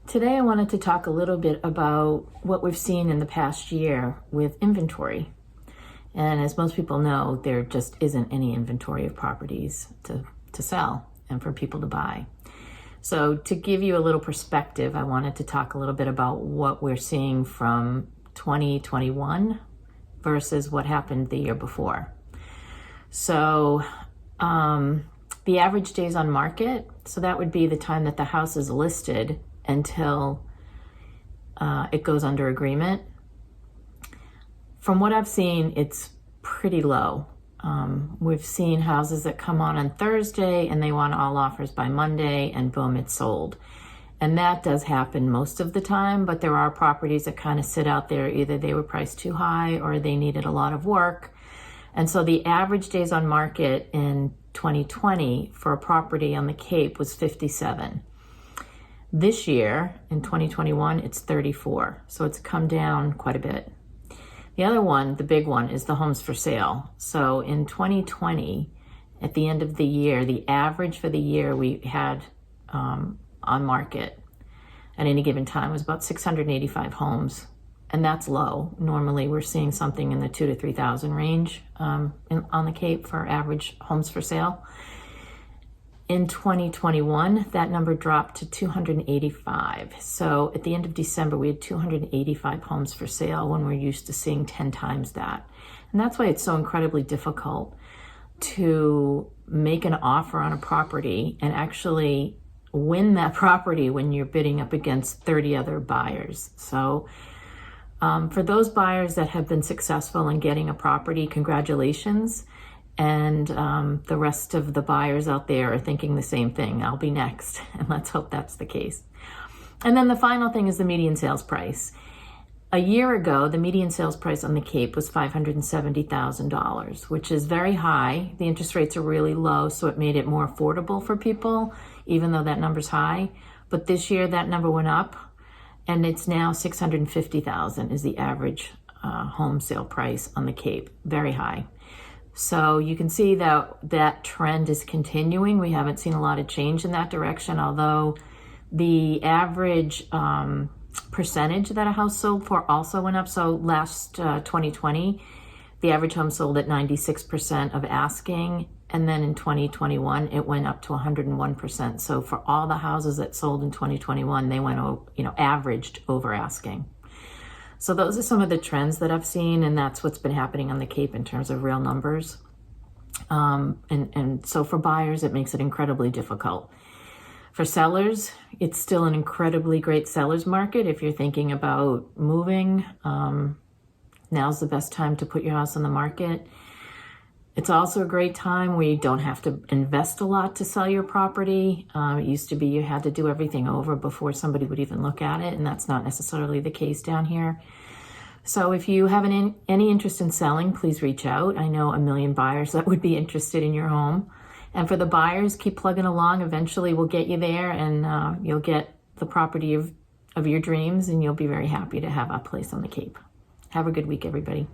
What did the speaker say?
Today I wanted to talk a little bit about what we've seen in the past year with inventory. And as most people know, there just isn't any inventory of properties to sell and for people to buy. So to give you a little perspective, I wanted to talk a little bit about what we're seeing from 2021 versus what happened the year before. So the average days on market, so that would be the time that the house is listed until it goes under agreement. From what I've seen, it's pretty low. We've seen houses that come on Thursday and they want all offers by Monday and boom, it's sold. And that does happen most of the time, but there are properties that kind of sit out there. Either they were priced too high or they needed a lot of work. And so the average days on market in 2020 for a property on the Cape was 57. This year, in 2021, it's 34. So it's come down quite a bit. The other one, the big one, is the homes for sale. So in 2020, at the end of the year, the average for the year we had on market at any given time was about 685 homes. And that's low. Normally we're seeing something in the 2,000 to 3,000 range on the Cape for average homes for sale. In 2021, that number dropped to 285. So at the end of December, we had 285 homes for sale when we're used to seeing 10 times that. And that's why it's so incredibly difficult to make an offer on a property and actually win that property when you're bidding up against 30 other buyers. So for those buyers that have been successful in getting a property, congratulations. And the rest of the buyers out there are thinking the same thing. I'll be next. And let's hope that's the case. And then the final thing is the median sales price. A year ago, the median sales price on the Cape was $570,000, which is very high. The interest rates are really low, so it made it more affordable for people, even though that number's high. But this year, that number went up, and it's now $650,000 is the average home sale price on the Cape. Very high. So you can see that that trend is continuing. We haven't seen a lot of change in that direction, although the average percentage that a house sold for also went up. So last 2020, the average home sold at 96% of asking. And then in 2021, it went up to 101%. So for all the houses that sold in 2021, they went, averaged over asking. So those are some of the trends that I've seen, and that's what's been happening on the Cape in terms of real numbers. And so for buyers, it makes it incredibly difficult. For sellers, it's still an incredibly great seller's market. If you're thinking about moving, now's the best time to put your house on the market. It's also a great time where you don't have to invest a lot to sell your property. It used to be you had to do everything over before somebody would even look at it, and that's not necessarily the case down here. So if you have any interest in selling, please reach out. I know a million buyers that would be interested in your home. And for the buyers, keep plugging along. Eventually we'll get you there, and you'll get the property of your dreams, and you'll be very happy to have a place on the Cape. Have a good week, everybody.